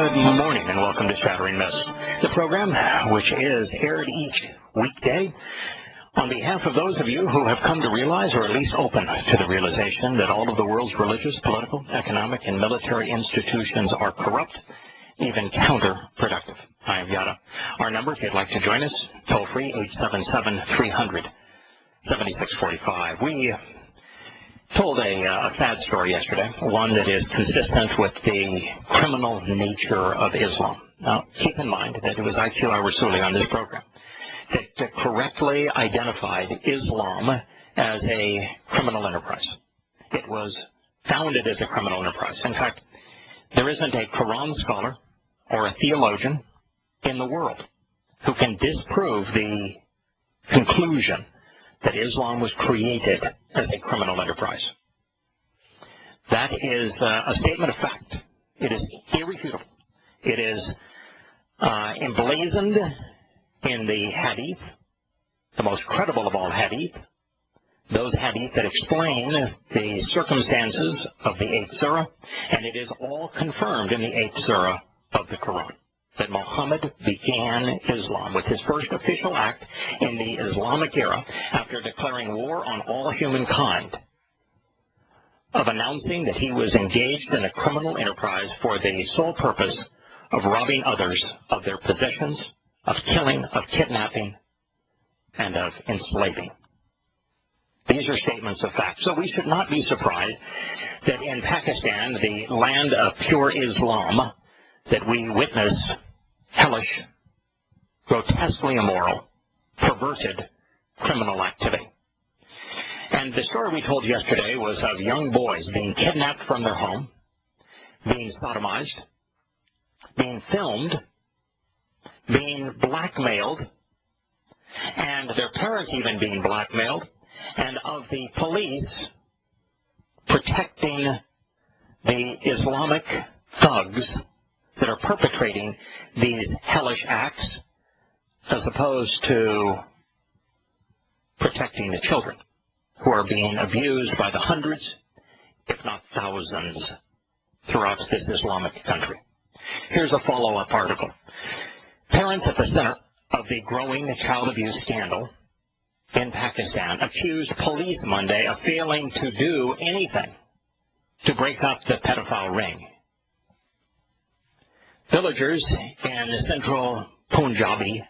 Good morning and welcome to Shattering Myths, the program which is aired each weekday on behalf of those of you who have come to realize, or at least open to the realization, that all of the world's religious, political, economic, and military institutions are corrupt, even counterproductive. I am Yahowah. Our number, if you'd like to join us, toll free, 877-300-7645. We told a sad story yesterday, one that is consistent with the criminal nature of Islam. Now, keep in mind that it was al-Rassooli on this program that correctly identified Islam as a criminal enterprise. It was founded as a criminal enterprise. In fact, there isn't a Quran scholar or a theologian in the world who can disprove the conclusion that Islam was created as a criminal enterprise. That is a statement of fact. It is irrefutable. It is emblazoned in the hadith, the most credible of all hadith, those hadith that explain the circumstances of the 8th surah, and it is all confirmed in the 8th surah of the Quran, that Muhammad began Islam with his first official act in the Islamic era after declaring war on all humankind, of announcing that he was engaged in a criminal enterprise for the sole purpose of robbing others of their possessions, of killing, of kidnapping, and of enslaving. These are statements of fact. So we should not be surprised that in Pakistan, the land of pure Islam, that we witness hellish, grotesquely immoral, perverted criminal activity. And the story we told yesterday was of young boys being kidnapped from their home, being sodomized, being filmed, being blackmailed, and their parents even being blackmailed, and of the police protecting the Islamic thugs that are perpetrating these hellish acts, as opposed to protecting the children who are being abused by the hundreds, if not thousands, throughout this Islamic country. Here's a follow-up article. Parents at the center of the growing child abuse scandal in Pakistan accused police Monday of failing to do anything to break up the pedophile ring. Villagers in central Punjabi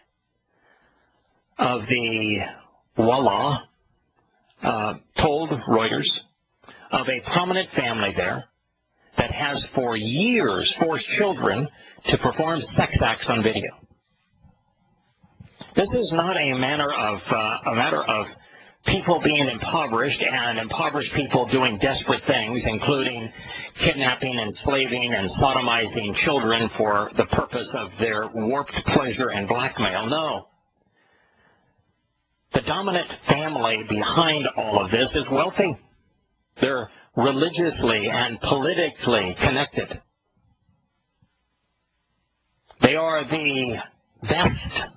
of the Yahowah told Reuters of a prominent family there that has for years forced children to perform sex acts on video. This is not a matter of people being impoverished and impoverished people doing desperate things, including kidnapping, enslaving, and sodomizing children for the purpose of their warped pleasure and blackmail. No. The dominant family behind all of this is wealthy. They're religiously and politically connected. They are the best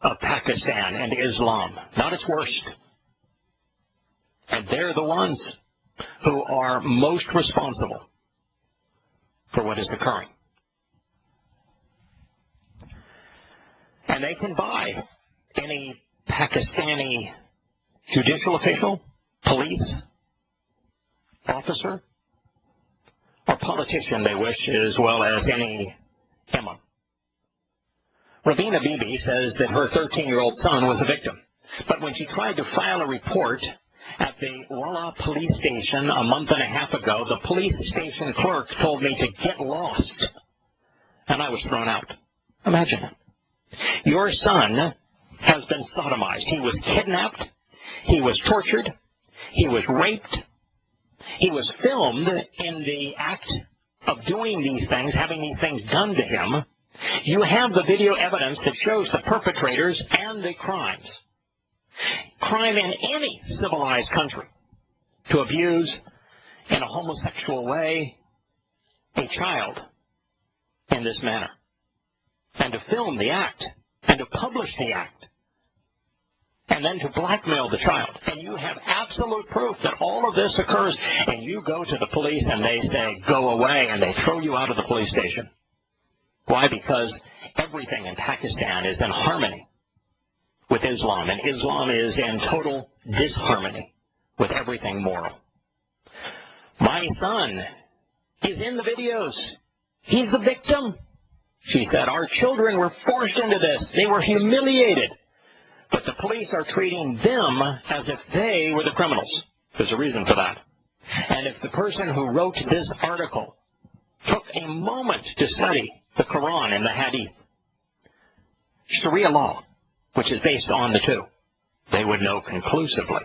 of Pakistan and Islam, not its worst. And they're the ones who are most responsible for what is occurring. And they can buy any Pakistani judicial official, police, officer, or politician they wish, as well as any imam. Rabina Bibi says that her 13-year-old son was a victim. But when she tried to file a report at the Yahowah police station a month and a half ago, the police station clerk told me to get lost. And I was thrown out. Imagine it. Your son has been sodomized. He was kidnapped. He was tortured. He was raped. He was filmed in the act of doing these things, having these things done to him. You have the video evidence that shows the perpetrators and the crimes. Crime in any civilized country to abuse in a homosexual way a child in this manner, and to film the act, and to publish the act, and then to blackmail the child. And you have absolute proof that all of this occurs, and you go to the police and they say, go away, and they throw you out of the police station. Why? Because everything in Pakistan is in harmony with Islam, and Islam is in total disharmony with everything moral. My son is in the videos. He's the victim. She said, our children were forced into this. They were humiliated. But the police are treating them as if they were the criminals. There's a reason for that. And if the person who wrote this article took a moment to study the Quran and the Hadith, Sharia law, which is based on the two, they would know conclusively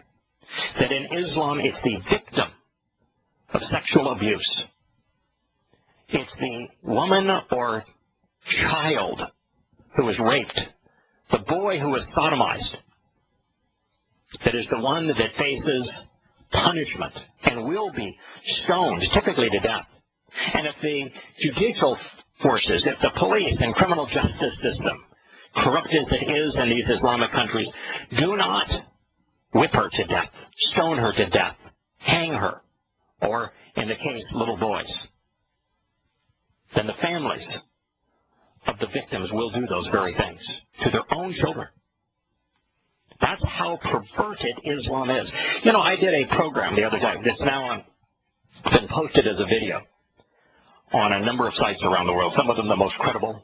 that in Islam it's the victim of sexual abuse. It's the woman or child who is raped, the boy who is sodomized, that is the one that faces punishment and will be stoned, typically to death. And if the judicial forces, if the police and criminal justice system, corrupt as it is in these Islamic countries, do not whip her to death, stone her to death, hang her, or, in the case, little boys, then the families of the victims will do those very things to their own children. That's how perverted Islam is. You know, I did a program the other day that's now been posted as a video on a number of sites around the world, some of them the most credible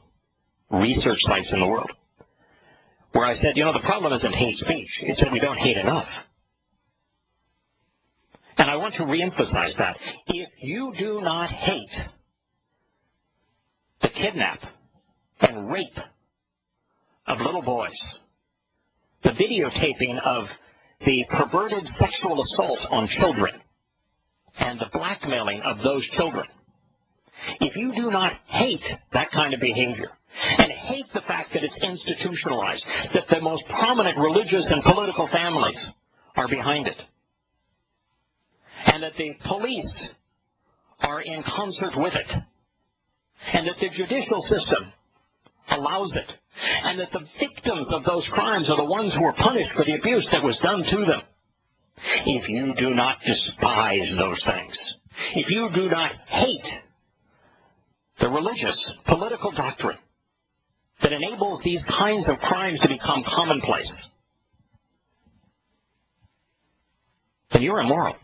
research sites in the world, where I said, you know, the problem isn't hate speech. It's that we don't hate enough. And I want to reemphasize that. If you do not hate the kidnap and rape of little boys, the videotaping of the perverted sexual assault on children, and the blackmailing of those children, if you do not hate that kind of behavior, and hate the fact that it's institutionalized, that the most prominent religious and political families are behind it, and that the police are in concert with it, and that the judicial system allows it, and that the victims of those crimes are the ones who are punished for the abuse that was done to them. If you do not despise those things, if you do not hate the religious, political doctrine that enables these kinds of crimes to become commonplace, then you're immoral.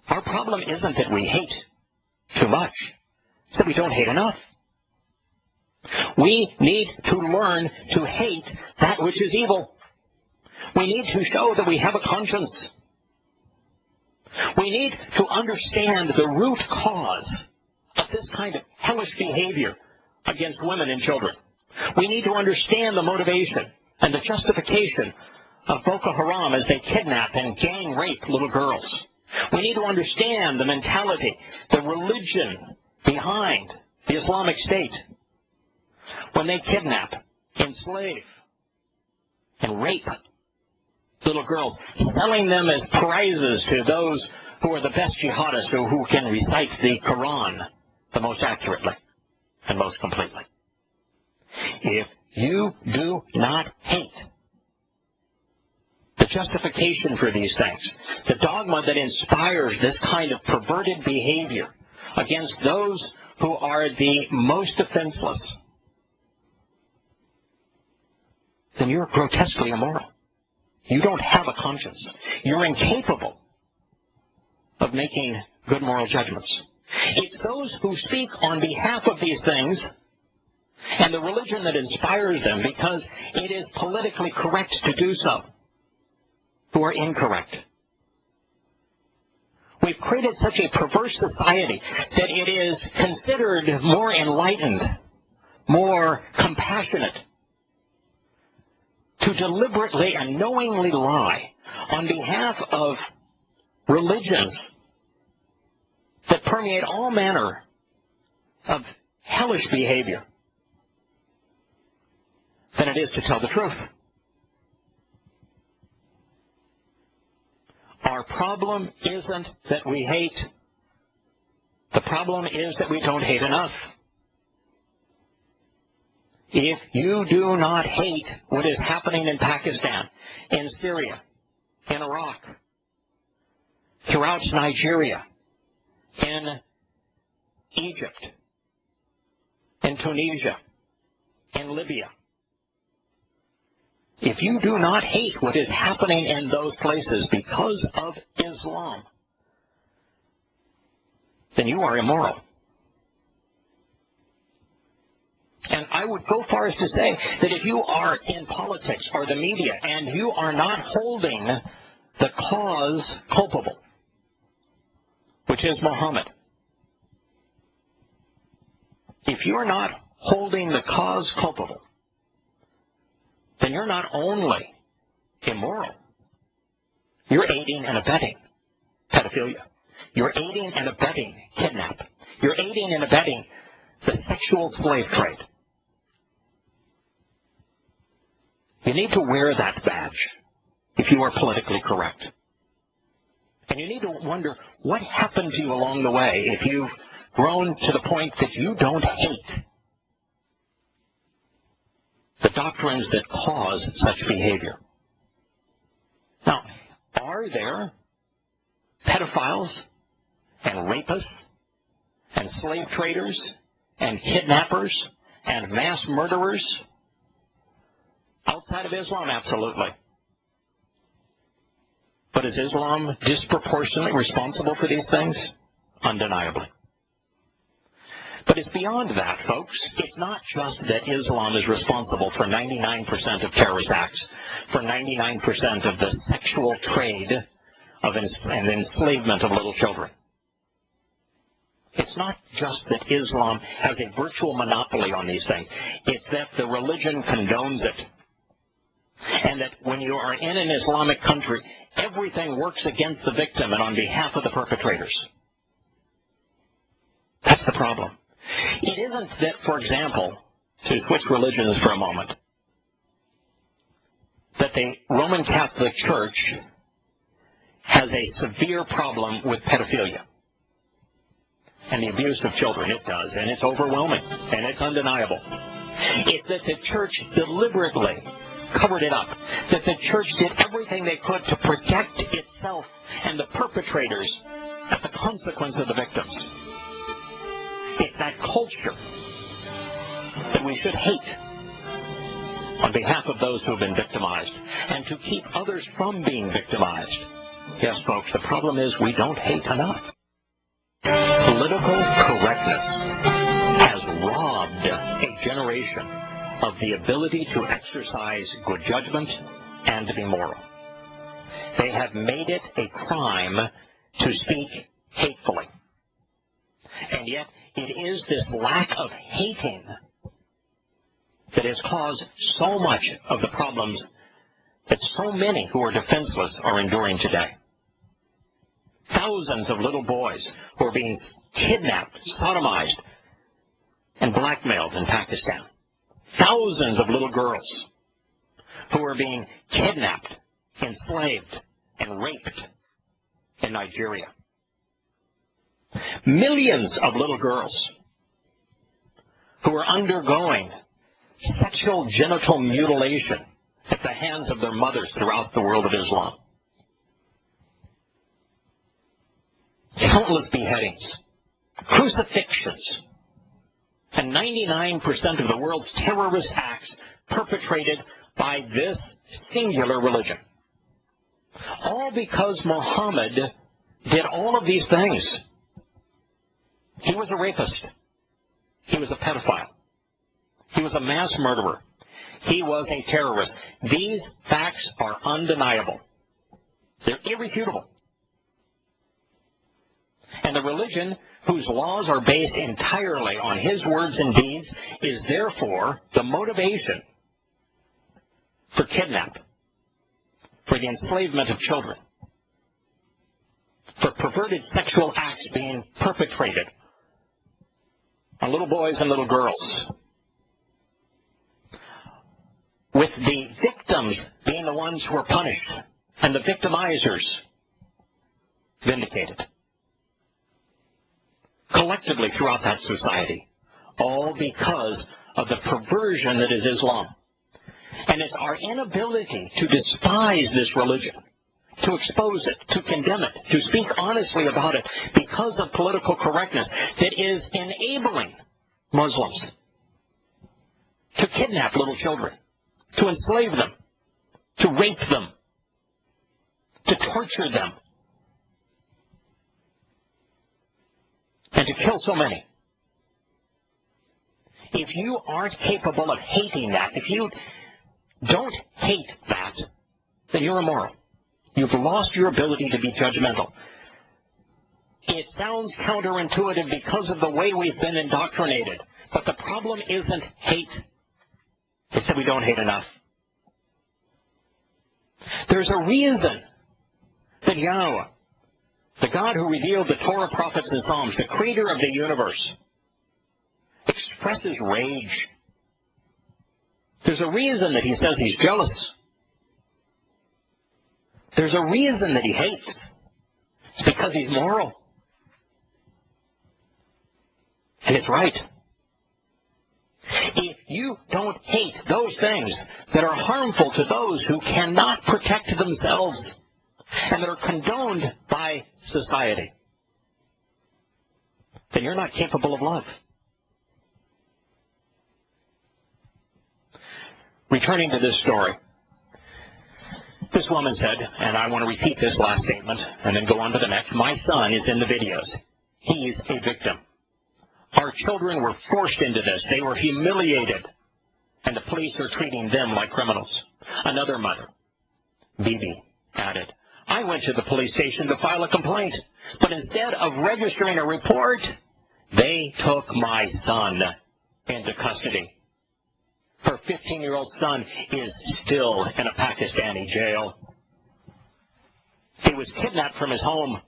Our problem isn't that we hate too much, it's that we don't hate enough. We need to learn to hate that which is evil. We need to show that we have a conscience. We need to understand the root cause of this kind of hellish behavior against women and children. We need to understand the motivation and the justification of Boko Haram as they kidnap and gang rape little girls. We need to understand the mentality, the religion behind the Islamic State when they kidnap, enslave, and rape little girls, selling them as prizes to those who are the best jihadists or who can recite the Quran the most accurately and most completely. If you do not hate the justification for these things, the dogma that inspires this kind of perverted behavior against those who are the most defenseless, then you're grotesquely immoral. You don't have a conscience. You're incapable of making good moral judgments. It's those who speak on behalf of these things and the religion that inspires them because it is politically correct to do so who are incorrect. We've created such a perverse society that it is considered more enlightened, more compassionate, to deliberately and knowingly lie on behalf of religions that permeate all manner of hellish behavior than it is to tell the truth. Our problem isn't that we hate. The problem is that we don't hate enough. If you do not hate what is happening in Pakistan, in Syria, in Iraq, throughout Nigeria, in Egypt, in Tunisia, in Libya. If you do not hate what is happening in those places because of Islam, then you are immoral. And I would go far as to say that if you are in politics or the media and you are not holding the cause culpable, which is Muhammad, if you're not holding the cause culpable, then you're not only immoral, you're aiding and abetting pedophilia. You're aiding and abetting kidnap. You're aiding and abetting the sexual slave trade. You need to wear that badge if you are politically correct. And you need to wonder what happened to you along the way if you've grown to the point that you don't hate the doctrines that cause such behavior. Now, are there pedophiles and rapists and slave traders and kidnappers and mass murderers outside of Islam? Absolutely. But is Islam disproportionately responsible for these things? Undeniably. But it's beyond that, folks. It's not just that Islam is responsible for 99% of terrorist acts, for 99% of the sexual trade and enslavement of little children. It's not just that Islam has a virtual monopoly on these things. It's that the religion condones it. And that when you are in an Islamic country, everything works against the victim and on behalf of the perpetrators. That's the problem. It isn't that, for example, to switch religions for a moment, that the Roman Catholic Church has a severe problem with pedophilia and the abuse of children. It does, and it's overwhelming, and it's undeniable. It's that the church deliberately covered it up, that the church did everything they could to protect itself and the perpetrators at the consequence of the victims. It's that culture that we should hate on behalf of those who have been victimized and to keep others from being victimized. Yes, folks, the problem is we don't hate enough. Political correctness has robbed a generation of the ability to exercise good judgment and to be moral. They have made it a crime to speak hatefully. And yet, it is this lack of hating that has caused so much of the problems that so many who are defenseless are enduring today. Thousands of little boys who are being kidnapped, sodomized, and blackmailed in Pakistan. Thousands of little girls who are being kidnapped, enslaved, and raped in Nigeria. Millions of little girls who are undergoing sexual genital mutilation at the hands of their mothers throughout the world of Islam. Countless beheadings, crucifixions, and 99% of the world's terrorist acts perpetrated by this singular religion. All because Muhammad did all of these things. He was a rapist. He was a pedophile. He was a mass murderer. He was a terrorist. These facts are undeniable. They're irrefutable. And the religion whose laws are based entirely on his words and deeds is therefore the motivation for kidnap, for the enslavement of children, for perverted sexual acts being perpetrated on little boys and little girls, with the victims being the ones who are punished and the victimizers vindicated. Collectively throughout that society, all because of the perversion that is Islam. And it's our inability to despise this religion, to expose it, to condemn it, to speak honestly about it because of political correctness that is enabling Muslims to kidnap little children, to enslave them, to rape them, to torture them, and to kill so many. If you aren't capable of hating that, if you don't hate that, then you're immoral. You've lost your ability to be judgmental. It sounds counterintuitive because of the way we've been indoctrinated. But the problem isn't hate. It's that we don't hate enough. There's a reason that Yahowah, the God who revealed the Torah, prophets, and Psalms, the creator of the universe, expresses rage. There's a reason that he says he's jealous. There's a reason that he hates. It's because he's moral. And it's right. If you don't hate those things that are harmful to those who cannot protect themselves and that are condoned by society, then you're not capable of love. Returning to this story, this woman said, and I want to repeat this last statement and then go on to the next, my son is in the videos. He's a victim. Our children were forced into this. They were humiliated, and the police are treating them like criminals. Another mother, Bibi, added, I went to the police station to file a complaint, but instead of registering a report, they took my son into custody. Her 15-year-old son is still in a Pakistani jail. He was kidnapped from his home.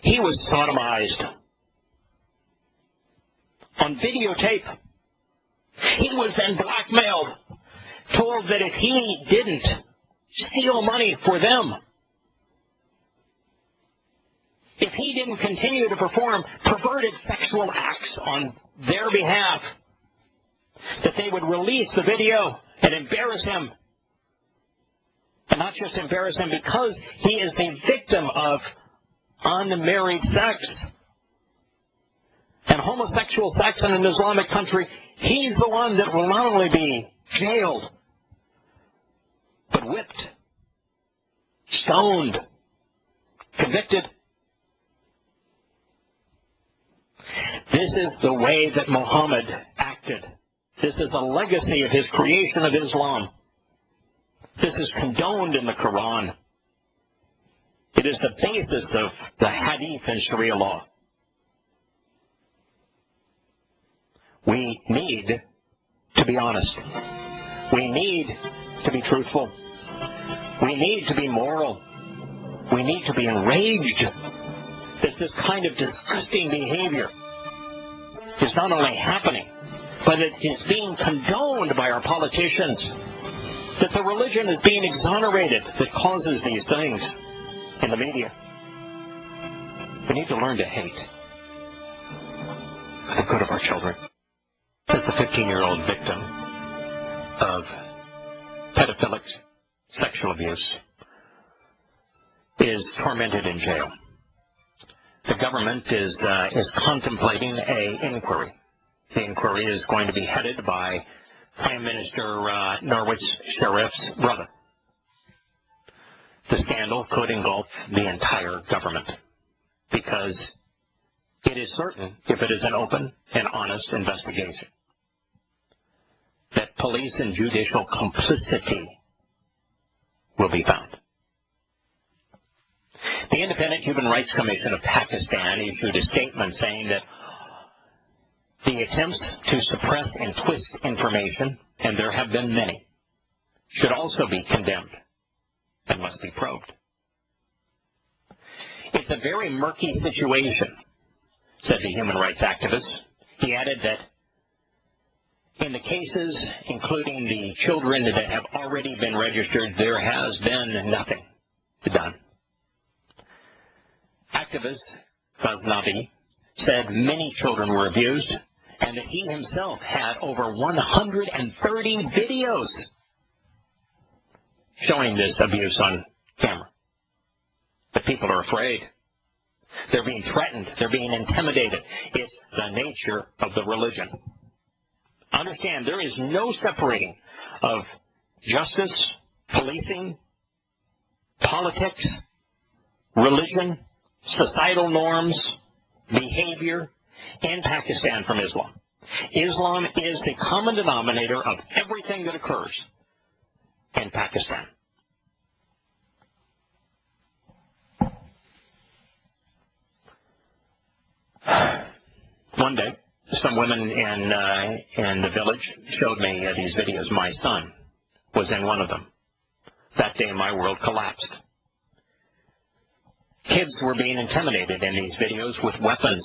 He was sodomized on videotape. He was then blackmailed, told that if he didn't steal money for them, if he didn't continue to perform perverted sexual acts on their behalf, that they would release the video and embarrass him. And not just embarrass him because he is the victim of unmarried sex and homosexual sex in an Islamic country. He's the one that will not only be jailed, but whipped, stoned, convicted. This is the way that Muhammad acted. This is a legacy of his creation of Islam. This is condoned in the Quran. It is the basis of the Hadith and Sharia law. We need to be honest. We need to be truthful. We need to be moral. We need to be enraged that this kind of disgusting behavior is not only happening, but it is being condoned by our politicians, that the religion is being exonerated that causes these things in the media. We need to learn to hate for the good of our children. As the 15-year-old victim of pedophilic sexual abuse is tormented in jail, the government is contemplating an inquiry. The inquiry is going to be headed by Prime Minister Norwich Sharif's brother. The scandal could engulf the entire government because it is certain, if it is an open and honest investigation, that police and judicial complicity will be found. The Independent Human Rights Commission of Pakistan issued a statement saying that the attempts to suppress and twist information, and there have been many, should also be condemned and must be probed. It's a very murky situation, said the human rights activist. He added that in the cases, including the children that have already been registered, there has been nothing done. Activist Ghaznavi said many children were abused and that he himself had over 130 videos showing this abuse on camera. But people are afraid. They're being threatened. They're being intimidated. It's the nature of the religion. Understand, there is no separating of justice, policing, politics, religion, societal norms, behavior in Pakistan from Islam. Islam is the common denominator of everything that occurs in Pakistan. One day, some women in the village showed me these videos. My son was in one of them. That day, my world collapsed. Kids were being intimidated in these videos with weapons.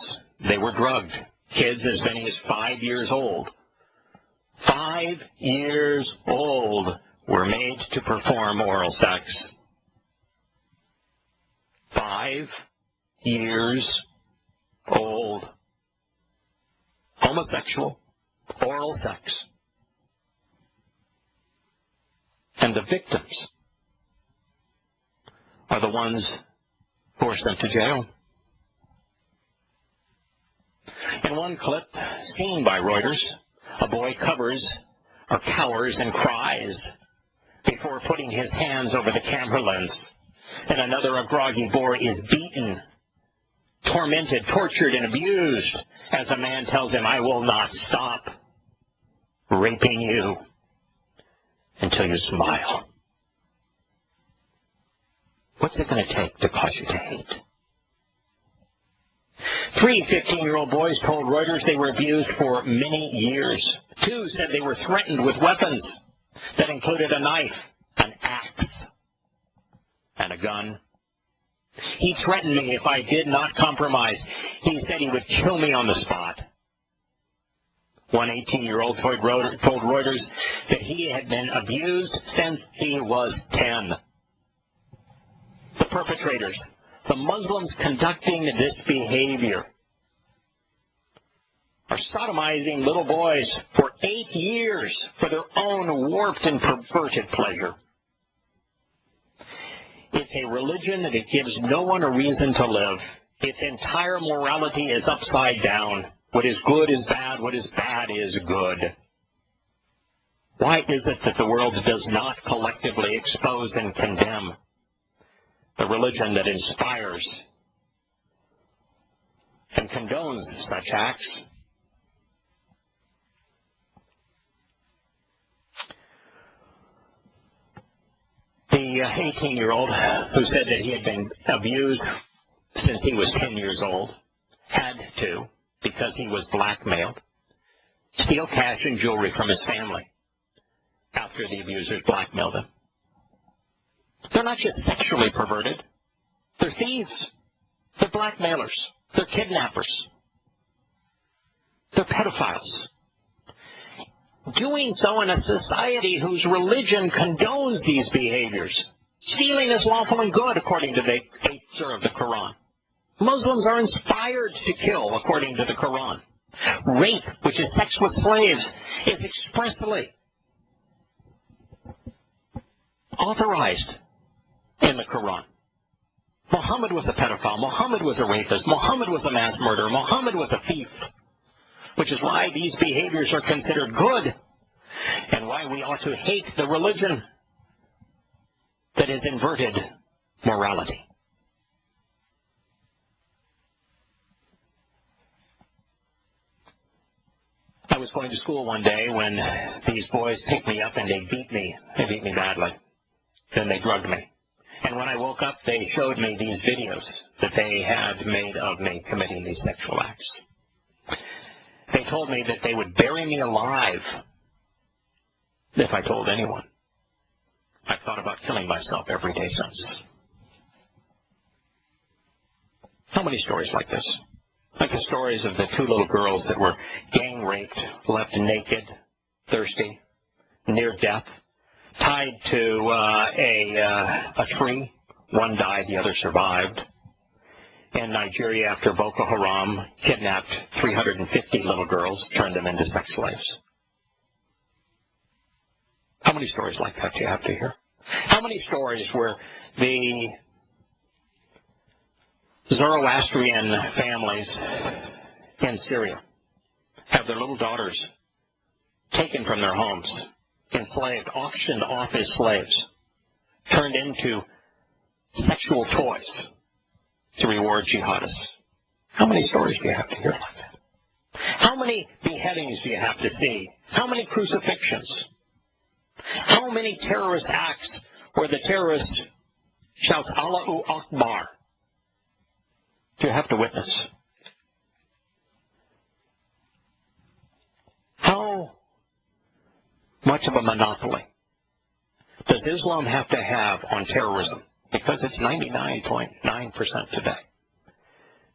They were drugged. Kids as many as 5 years old. 5 years old were made to perform oral sex. 5 years old. Homosexual, oral sex. And the victims are the ones who are sent to jail. In one clip seen by Reuters, a boy cowers and cries before putting his hands over the camera lens. In another, a groggy boy is beaten, tormented, tortured, and abused as a man tells him, "I will not stop raping you until you smile." What's it going to take to cause you to hate? 3 15-year-old boys told Reuters they were abused for many years. 2 said they were threatened with weapons that included a knife, an axe, and a gun. He threatened me if I did not compromise. He said he would kill me on the spot. One 18-year-old told Reuters that he had been abused since he was 10. The perpetrators, the Muslims conducting this behavior, are sodomizing little boys for 8 years for their own warped and perverted pleasure. It's a religion that gives no one a reason to live. Its entire morality is upside down. What is good is bad. What is bad is good. Why is it that the world does not collectively expose and condemn the religion that inspires and condones such acts? The 18-year-old who said that he had been abused since he was 10 years old had to, because he was blackmailed, steal cash and jewelry from his family after the abusers blackmailed him. They're not just sexually perverted. They're thieves. They're blackmailers. They're kidnappers. They're pedophiles. Doing so in a society whose religion condones these behaviors. Stealing is lawful and good, according to the 8th surah of the Quran. Muslims are inspired to kill, according to the Quran. Rape, which is sex with slaves, is expressly authorized in the Quran. Muhammad was a pedophile. Muhammad was a rapist. Muhammad was a mass murderer. Muhammad was a thief. Which is why these behaviors are considered good, and why we ought to hate the religion that has inverted morality. I was going to school one day when these boys picked me up and they beat me. They beat me badly. Then they drugged me. And when I woke up, they showed me these videos that they had made of me committing these sexual acts. They told me that they would bury me alive if I told anyone. I've thought about killing myself every day since. How many stories like this? Like the stories of the 2 little girls that were gang raped, left naked, thirsty, near death, tied to a tree. One died, the other survived. In Nigeria, after Boko Haram kidnapped 350 little girls, turned them into sex slaves. How many stories like that do you have to hear? How many stories where the Zoroastrian families in Syria have their little daughters taken from their homes, enslaved, auctioned off as slaves, turned into sexual toys to reward jihadists. How many stories do you have to hear like that? How many beheadings do you have to see? How many crucifixions? How many terrorist acts where the terrorist shouts Allahu Akbar do you have to witness? How much of a monopoly does Islam have to have on terrorism? Because it's 99.9% today.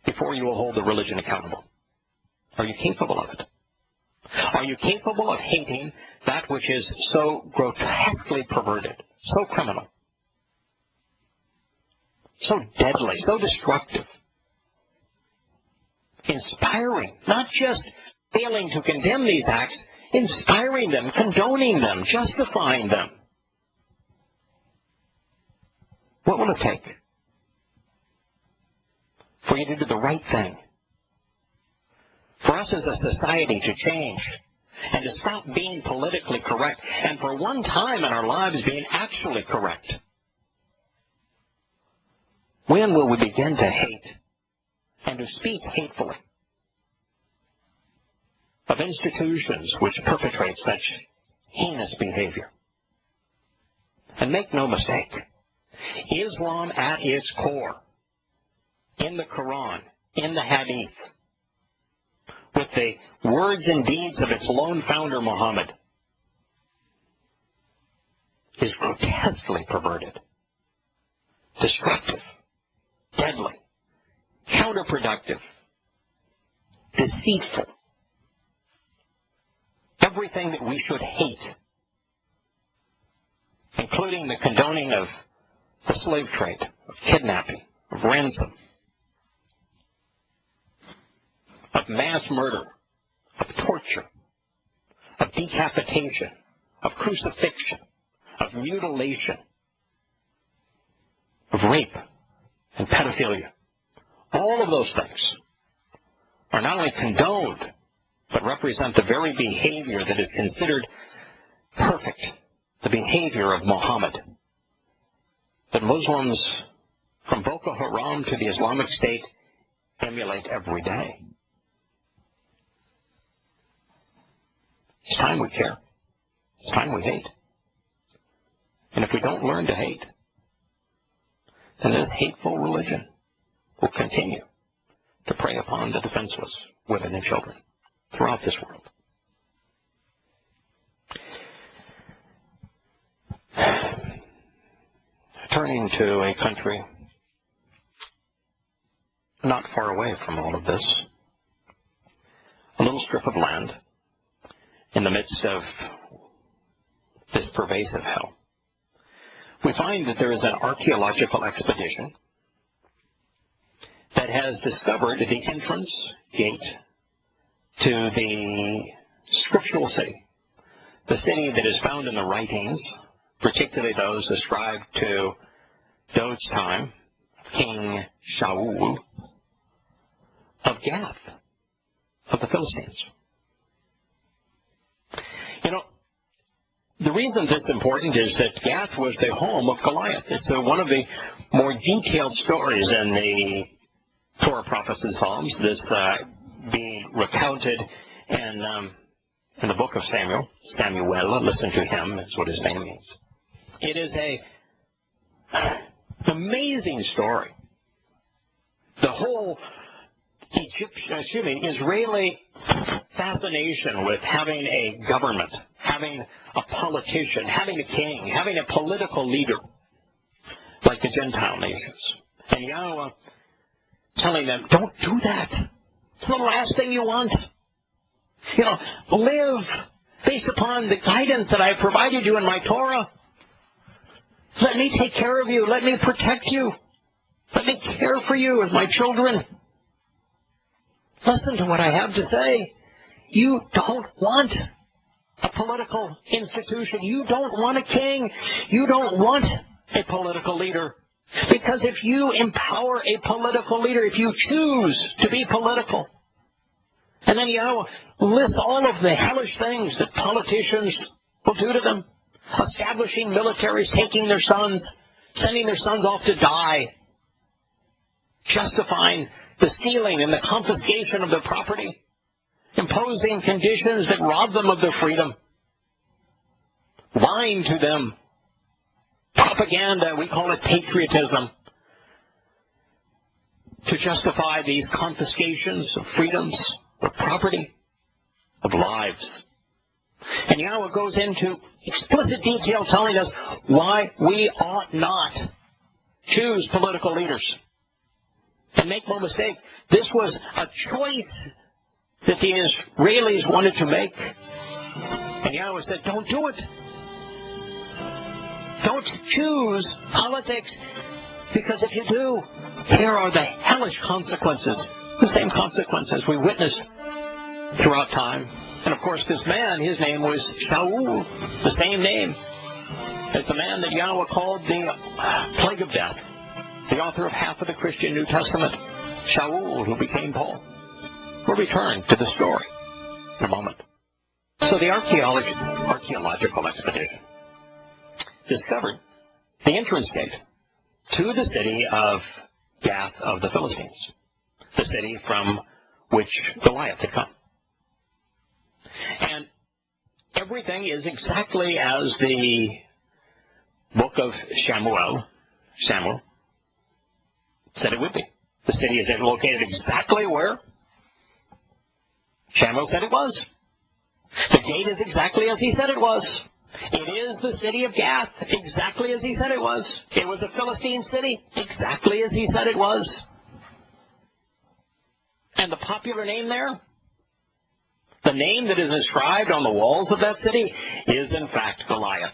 Before you will hold the religion accountable. Are you capable of it? Are you capable of hating that which is so grotesquely perverted, so criminal, so deadly, so destructive, inspiring, not just failing to condemn these acts, inspiring them, condoning them, justifying them? What will it take for you to do the right thing? For us as a society to change and to stop being politically correct and for one time in our lives being actually correct? When will we begin to hate and to speak hatefully of institutions which perpetrate such heinous behavior? And make no mistake, Islam at its core, in the Quran, in the Hadith, with the words and deeds of its lone founder, Muhammad, is grotesquely perverted, destructive, deadly, counterproductive, deceitful. Everything that we should hate, including the condoning of the slave trade, of kidnapping, of ransom, of mass murder, of torture, of decapitation, of crucifixion, of mutilation, of rape and pedophilia. All of those things are not only condoned, but represent the very behavior that is considered perfect, the behavior of Muhammad, that Muslims from Boko Haram to the Islamic State emulate every day. It's time we care. It's time we hate. And if we don't learn to hate, then this hateful religion will continue to prey upon the defenseless, women and children, throughout this world. Turning to a country not far away from all of this, a little strip of land in the midst of this pervasive hell, we find that there is an archaeological expedition that has discovered the entrance gate to the scriptural city, the city that is found in the writings, particularly those ascribed to David's time, King Shaul, of Gath, of the Philistines. You know, the reason this is important is that Gath was the home of Goliath. It's one of the more detailed stories in the Torah, prophets, and Psalms, this being recounted in the book of Samuel. Samuel, listen to him, is what his name means. It is an amazing story. The whole Israeli fascination with having a government, having a politician, having a king, having a political leader, like the Gentile nations. And Yahowah telling them, don't do that. It's the last thing you want. You know, live based upon the guidance that I provided you in my Torah. Let me take care of you. Let me protect you. Let me care for you as my children. Listen to what I have to say. You don't want a political institution. You don't want a king. You don't want a political leader. Because if you empower a political leader, if you choose to be political, And then Yahowah lists all of the hellish things that politicians will do to them. Establishing militaries, taking their sons, sending their sons off to die. Justifying the stealing and the confiscation of their property. Imposing conditions that rob them of their freedom. Lying to them. Propaganda, we call it patriotism. To justify these confiscations of freedoms, of property, of lives. And Yahowah goes into explicit detail telling us why we ought not choose political leaders. And make no mistake, this was a choice that the Israelis wanted to make. And Yahowah said, don't do it. Don't choose politics, because if you do, here are the hellish consequences, the same consequences we witnessed throughout time. And of course, this man, his name was Shaul, the same name as the man that Yahowah called the plague of death, the author of half of the Christian New Testament, Shaul, who became Paul. We'll return to the story in a moment. So the archaeological expedition discovered the entrance gate to the city of Gath of the Philistines, the city from which Goliath had come. And everything is exactly as the book of Samuel said it would be. The city is located exactly where Samuel said it was. The gate is exactly as he said it was. It is the city of Gath, exactly as he said it was. It was a Philistine city, exactly as he said it was. And the popular name there, the name that is inscribed on the walls of that city, is in fact Goliath.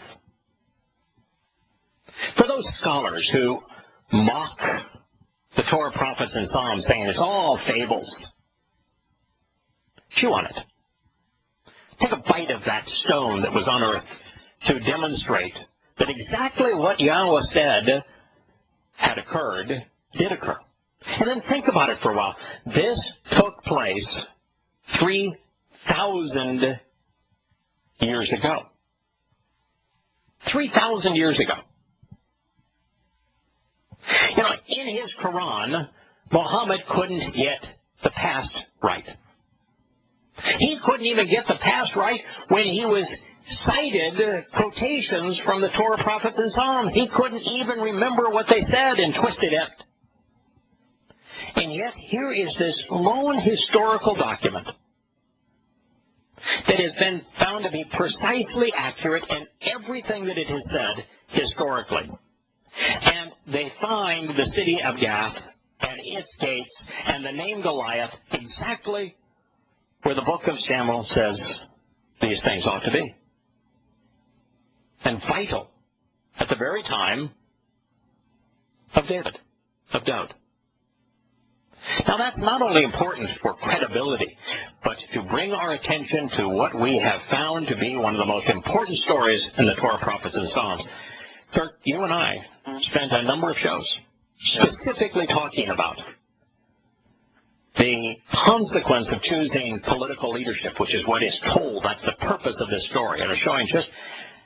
For those scholars who mock the Torah, prophets, and Psalms, saying it's all fables, chew on it. Take a bite of that stone that was unearthed to demonstrate that exactly what Yahowah said had occurred, did occur. And then think about it for a while. This took place 3,000 years ago. 3,000 years ago. You know, in his Quran, Muhammad couldn't get the past right. He couldn't even get the past right when he was cited quotations from the Torah, prophets, and Psalms. He couldn't even remember what they said and twisted it. And yet, here is this lone historical document that has been found to be precisely accurate in everything that it has said historically. And they find the city of Gath and its gates and the name Goliath exactly where the book of Samuel says these things ought to be. And vital at the very time of David, of Daud. Now that's not only important for credibility, but to bring our attention to what we have found to be one of the most important stories in the Torah, prophets, and Psalms. Kirk, you and I spent a number of shows specifically talking about the consequence of choosing political leadership, which is what is told. That's the purpose of this story. And it's showing just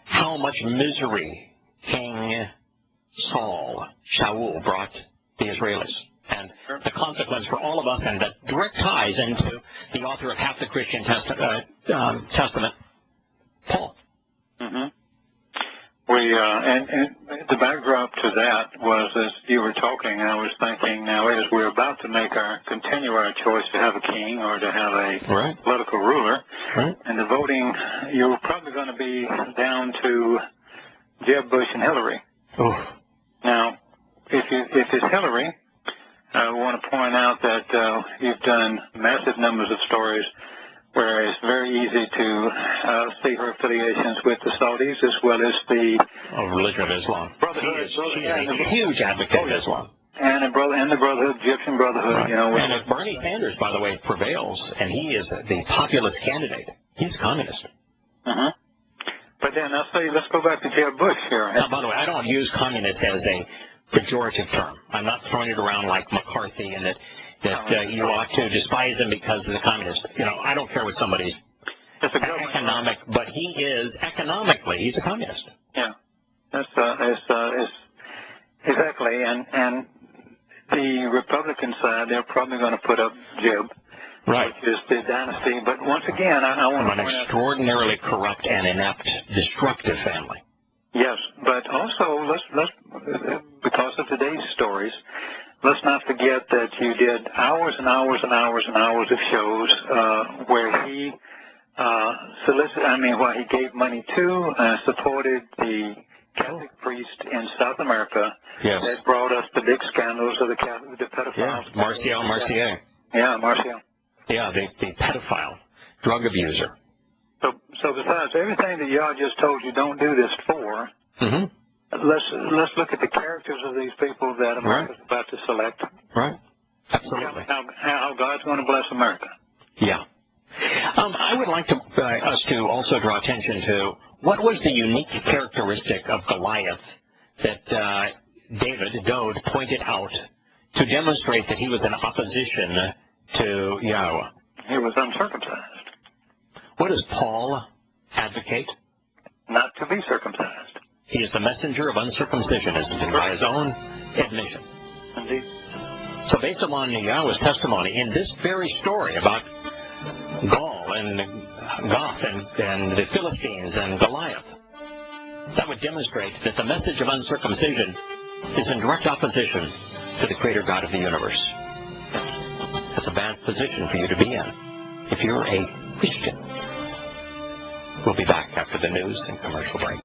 how much misery King Shaul brought the Israelis. And the consequence for all of us, and the direct ties into the author of half the Christian Testament, Paul. Mm-hmm. And the backdrop to that was, as you were talking, I was thinking now as we're about to continue our choice to have a king or to have a political ruler, and the voting, you're probably going to be down to Jeb Bush and Hillary. Oof. Now, if it's Hillary, I want to point out that you've done massive numbers of stories where it's very easy to see her affiliations with the Saudis as well as the religion of Islam. Brotherhood. She's a huge advocate of Islam. And the Brotherhood, Egyptian Brotherhood, Right. you know. And if Bernie Sanders, by the way, prevails, and he is the populist candidate, he's communist. Uh-huh. But then let's go back to Jeb Bush here. Now, by the way, I don't use communist as a pejorative term. I'm not throwing it around like McCarthy and that that you ought to despise him because of the communist. You know, I don't care what somebody's economic, but he is economically, he's a communist. Yeah, that's exactly. And the Republican side, they're probably going to put up Jib, right, which is the dynasty. But once again, I want to point out, an extraordinarily corrupt and inept, destructive family. Yes, but also let's because of today's stories, let's not forget that you did hours and hours and hours and hours of shows where he where he gave money to, supported the Catholic priest in South America. Yes. That brought us the big scandals of the pedophiles. Yeah, Marcial. Yeah, Marcial. Yeah, the pedophile, drug abuser. So besides everything that y'all just told you don't do this for, let's look at the characters of these people that America's about to select. Right. Absolutely. How God's going to bless America. Yeah. I would like us to also draw attention to what was the unique characteristic of Goliath that Dode pointed out to demonstrate that he was in opposition to Yahowah. He was uncircumcised. What does Paul advocate? Not to be circumcised. He is the messenger of uncircumcision, by his own admission. Indeed. So based upon Yahowah's testimony in this very story about Gaul and Goth and the Philistines and Goliath, that would demonstrate that the message of uncircumcision is in direct opposition to the Creator God of the universe. That's a bad position for you to be in if you're a Christian. We'll be back after the news and commercial break.